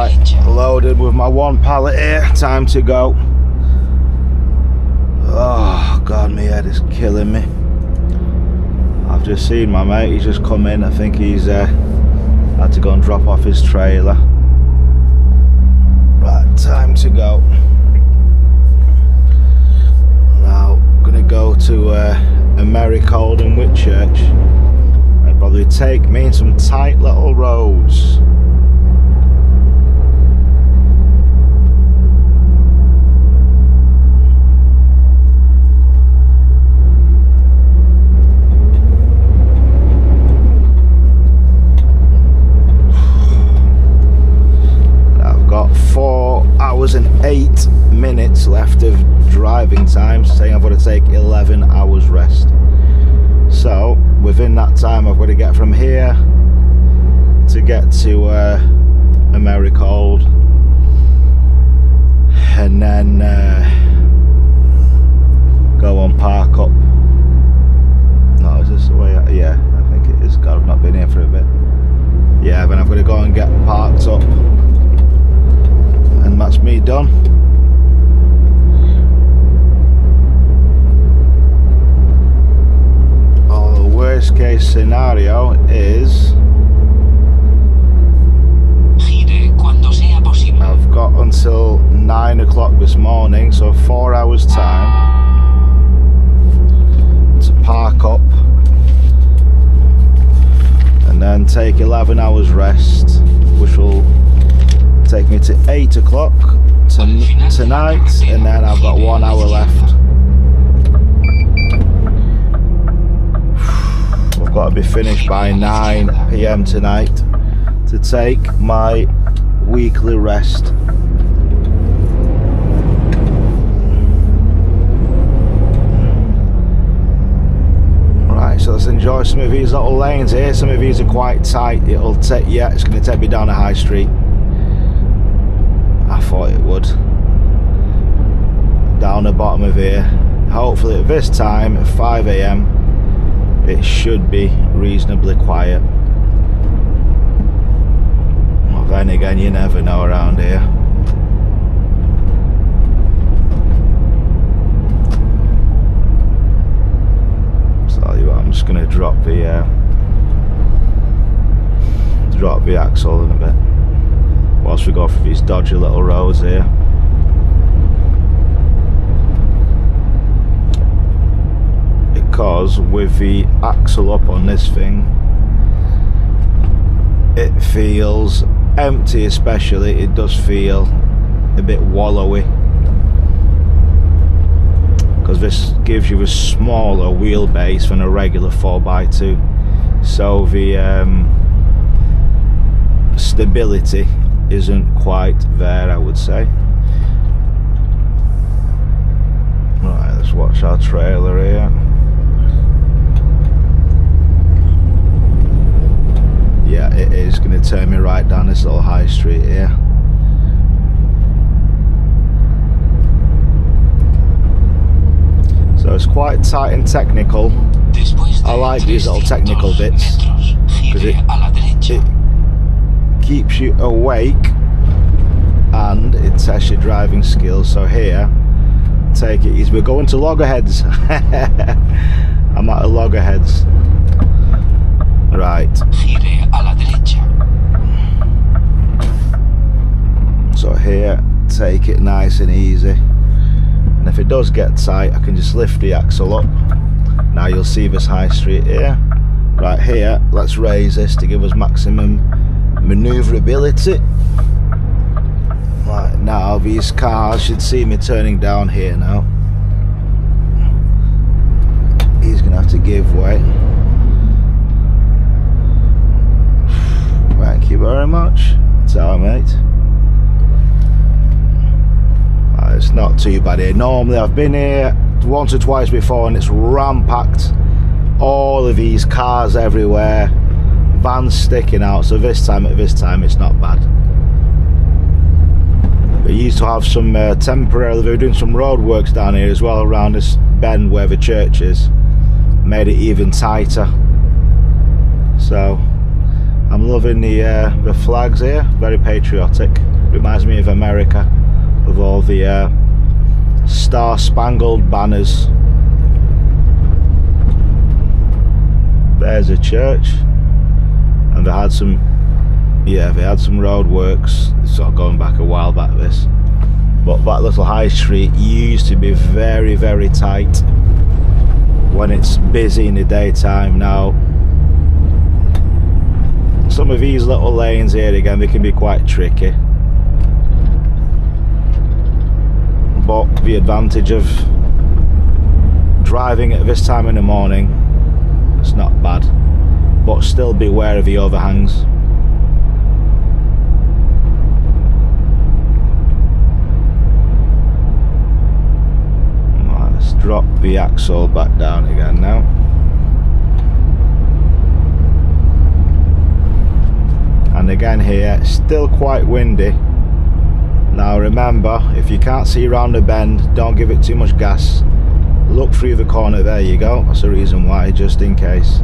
Right, loaded with my one pallet here, time to go. Oh god, my head is killing me. I've just seen my mate, he's just come in. I think he's had to go and drop off his trailer. Right, time to go. Now, I'm gonna go to Americold in Whitchurch. It'll probably take me in some tight little roads. Got 4 hours and 8 minutes left of driving time, saying I've got to take 11 hours rest. So within that time I've got to get from here to get to Americold, and then go on park up. No, is this the way? Yeah, I think it is. God, I've not been here for a bit. Yeah, then I've got to go and get parked up. And that's me done. Oh, the worst case scenario is I've got until 9 o'clock this morning, so 4 hours time to park up and then take 11 hours rest, which will take me to 8 o'clock tonight, and then I've got 1 hour left. I've got to be finished by 9 PM tonight to take my weekly rest. Right, so let's enjoy some of these little lanes here. Some of these are quite tight. It'll take, yeah, it's going to take me down a high street. I thought it would. Down the bottom of here. Hopefully at this time at 5 AM it should be reasonably quiet. Well, then again, you never know around here. So I'll tell you what, I'm just going to drop the axle in a bit whilst we go through these dodgy little roads here. Because with the axle up on this thing, it feels empty, especially. It does feel a bit wallowy, because this gives you a smaller wheelbase than a regular 4x2, so the stability isn't quite there, I would say. Right, let's watch our trailer here. Yeah, it is going to turn me right down this little high street here. So it's quite tight and technical. I like these little technical bits because it keeps you awake and it tests your driving skills. So here, take it easy. We're going to Loggerheads. I'm at a Loggerheads. Right. So here, take it nice and easy. And if it does get tight, I can just lift the axle up. Now you'll see this high street here. Right here, let's raise this to give us maximum manoeuvrability. Right, now these cars should see me turning down here now. He's gonna have to give way. Thank you very much. Ciao, mate. It's not too bad here. Normally I've been here once or twice before and it's ram-packed. All of these cars everywhere, vans sticking out. So this time it's not bad. We used to have some temporarily, they were doing some road works down here as well around this bend where the church is. Made it even tighter. So I'm loving the flags here, very patriotic. Reminds me of America, with all the star-spangled banners. There's a church, and they had some road works, sort of going back a while back this. But that little high street used to be very, very tight when it's busy in the daytime. Now, some of these little lanes here, again, they can be quite tricky. But the advantage of driving at this time in the morning, it's not bad. But still beware of the overhangs. Drop the axle back down again now. And again here, still quite windy. Now remember, if you can't see around the bend, don't give it too much gas. Look through the corner, there you go. That's the reason why, just in case.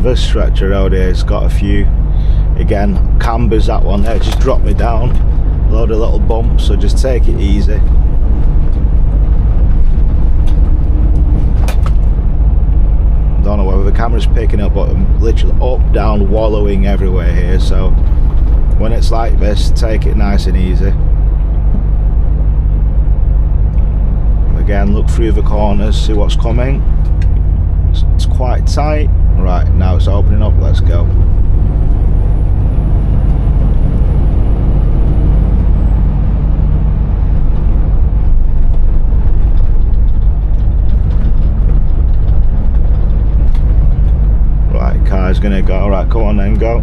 This stretch of road here, it's got a few, again, cambers. That one there just dropped me down, a load of little bumps, so just take it easy. Don't know whether the camera's picking up, but I'm literally up, down, wallowing everywhere here, so when it's like this, take it nice and easy. Again, look through the corners, see what's coming. It's quite tight. Right, now it's opening up, let's go. Right, car's gonna go. Right, come on then, go.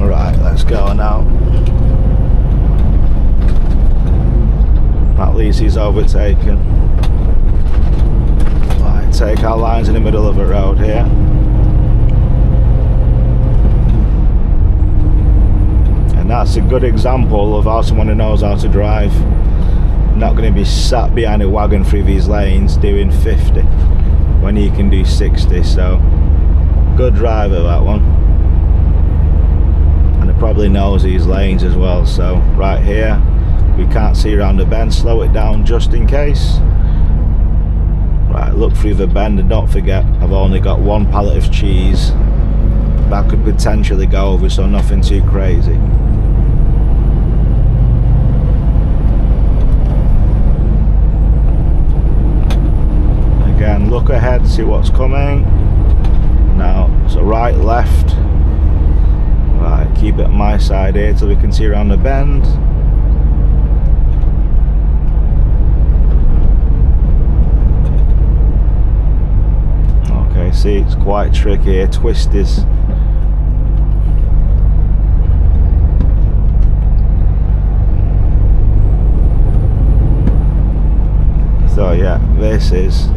Right, let's go now. At least he's overtaken. Take our lines in the middle of a road here. And that's a good example of how someone who knows how to drive. Not going to be sat behind a wagon through these lanes doing 50 when he can do 60. So good driver, that one. And he probably knows these lanes as well. So right here, we can't see around the bend, slow it down just in case. Right, look through the bend, and don't forget, I've only got one pallet of cheese. That could potentially go over, so nothing too crazy. Again, look ahead, see what's coming. Now, so right, left. Right, keep it on my side here till we can see around the bend. See, it's quite tricky here, twisties. So yeah, this is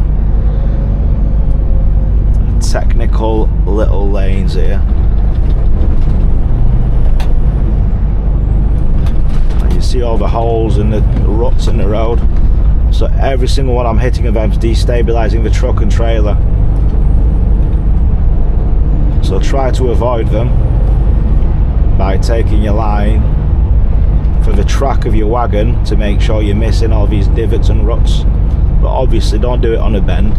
technical little lanes here. And you see all the holes and the ruts in the road. So every single one I'm hitting of them is destabilising the truck and trailer. So try to avoid them by taking your line for the track of your wagon to make sure you're missing all these divots and ruts. But obviously don't do it on a bend.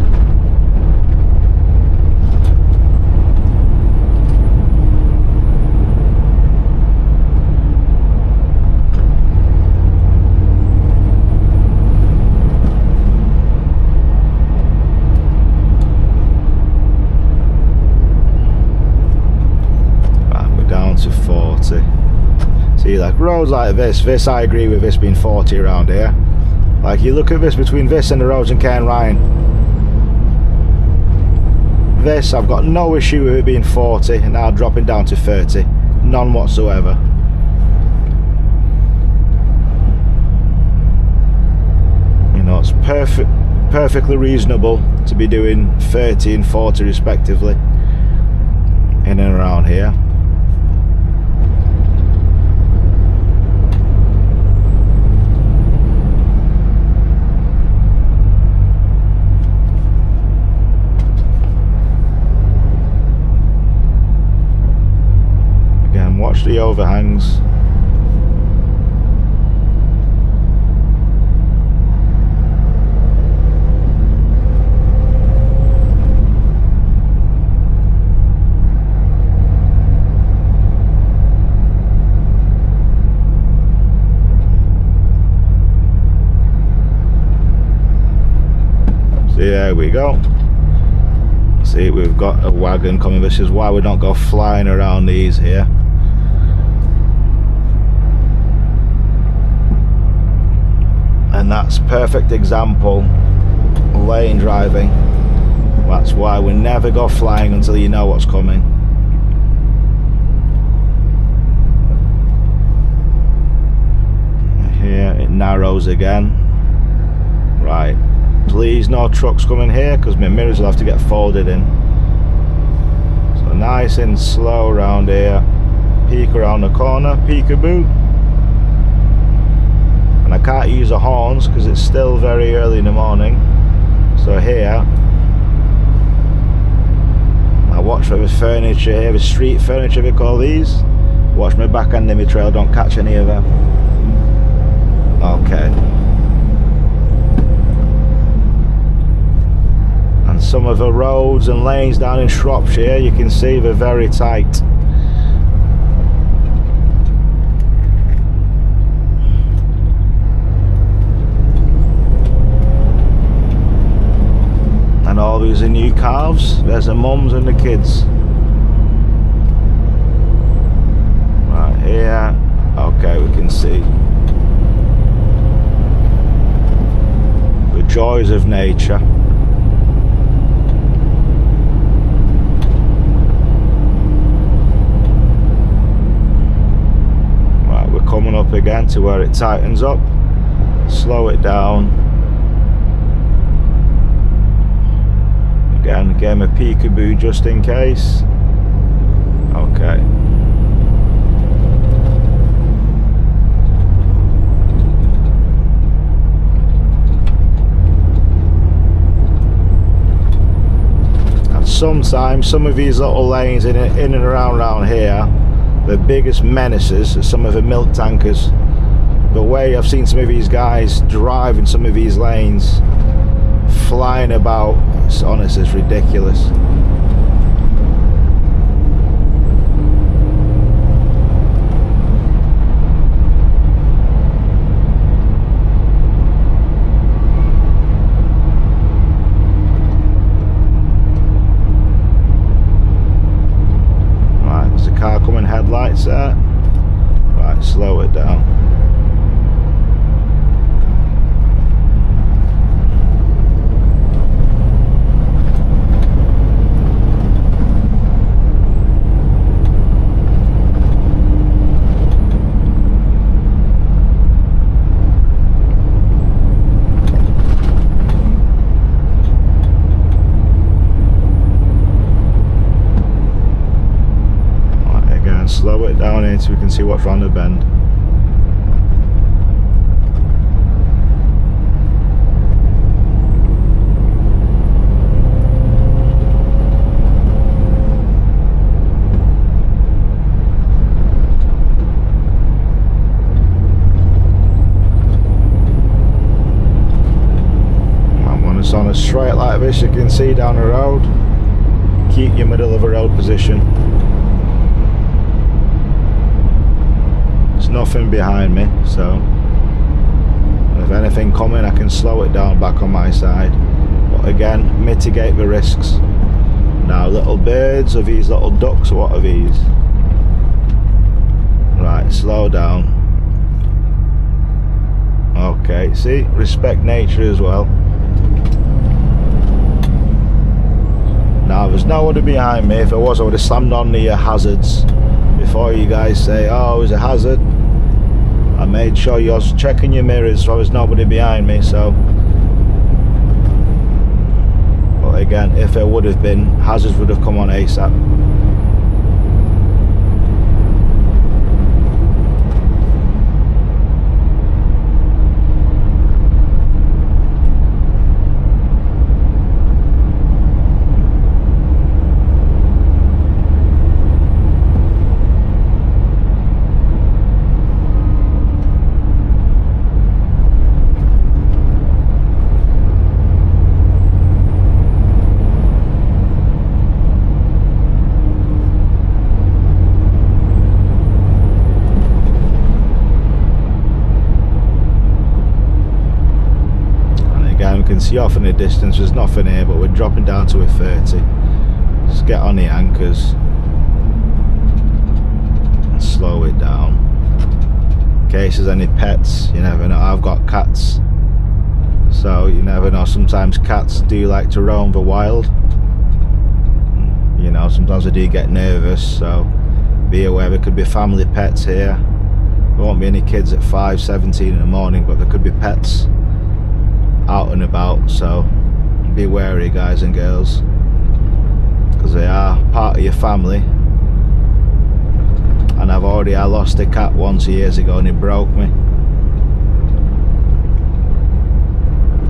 See, like roads like this I agree with this being 40 around here. Like you look at this, between this and the roads in Cairn Ryan, this I've got no issue with it being 40 and now dropping down to 30, none whatsoever. You know, it's perfectly reasonable to be doing 30 and 40 respectively in and around here. 3 overhangs. There we go. See, we've got a wagon coming. This is why we don't go flying around these here. And that's perfect example lane driving. That's why we never go flying until you know what's coming. Here it narrows again. Right. Please no trucks coming here, because my mirrors will have to get folded in. So nice and slow around here. Peek around the corner, peekaboo. And I can't use the horns because it's still very early in the morning. So here I watch for the furniture here, the street furniture we call these. Watch my back end in my trail, don't catch any of them. Okay. Some of the roads and lanes down in Shropshire, you can see they're very tight. And all these are new calves. There's the mums and the kids. Right here, okay, we can see the joys of nature. Coming up again to where it tightens up, slow it down. Again, game of peekaboo just in case. Okay. And sometimes some of these little lanes in and around here, the biggest menaces are some of the milk tankers. The way I've seen some of these guys drive in some of these lanes, flying about, it's honest, it's ridiculous. Car coming, headlights there. Right, slow it down. Slow it down here so we can see what's round the bend. And when it's on a straight like this, you can see down the road. Keep your middle of the road position. Nothing behind me, so if anything coming I can slow it down back on my side, but again mitigate the risks. Now little birds, are these little ducks, what are these? Right, slow down. Okay, see, respect nature as well. Now there's nobody behind me. If there was, I would have slammed on the hazards before you guys say, oh, there's a hazard. I made sure you're checking your mirrors so there's nobody behind me. So, but again, if there would have been, hazards would have come on ASAP. see off in the distance. There's nothing here, but we're dropping down to a 30. Just get on the anchors and slow it down. In case there's any pets, you never know. I've got cats, so you never know. Sometimes cats do like to roam the wild. You know, sometimes I do get nervous, so be aware there could be family pets here. There won't be any kids at 5:17 in the morning, but there could be pets out and about, so be wary, guys and girls, because they are part of your family. And I lost a cat once years ago and it broke me.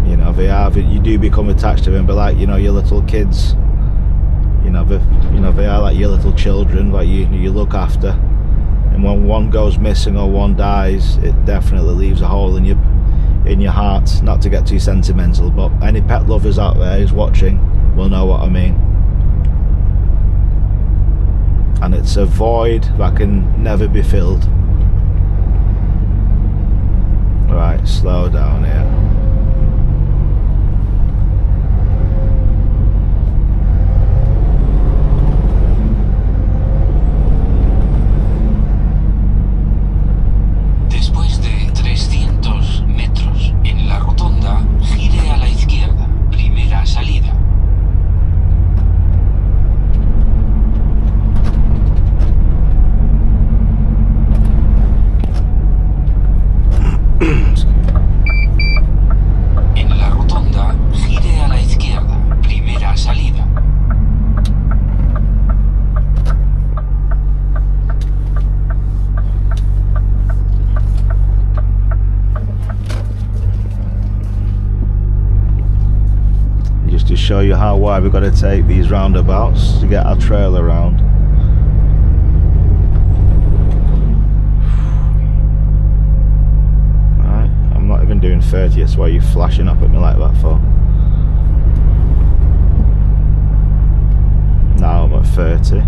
You know, you do become attached to them, but like, you know, your little kids, you know, they are like your little children, like you look after. And when one goes missing or one dies, it definitely leaves a hole in your heart. Not to get too sentimental, but any pet lovers out there who's watching will know what I mean. And it's a void that can never be filled. Right, slow down here. Después de 300 metros en la rotonda, gire a la izquierda, primera salida. En la rotonda, gire a la izquierda, primera salida. Just to show you how wide we've got to take these roundabouts to get our trail around. Right, I'm not even doing 30, that's why you're flashing up at me like that for. Now I'm at 30.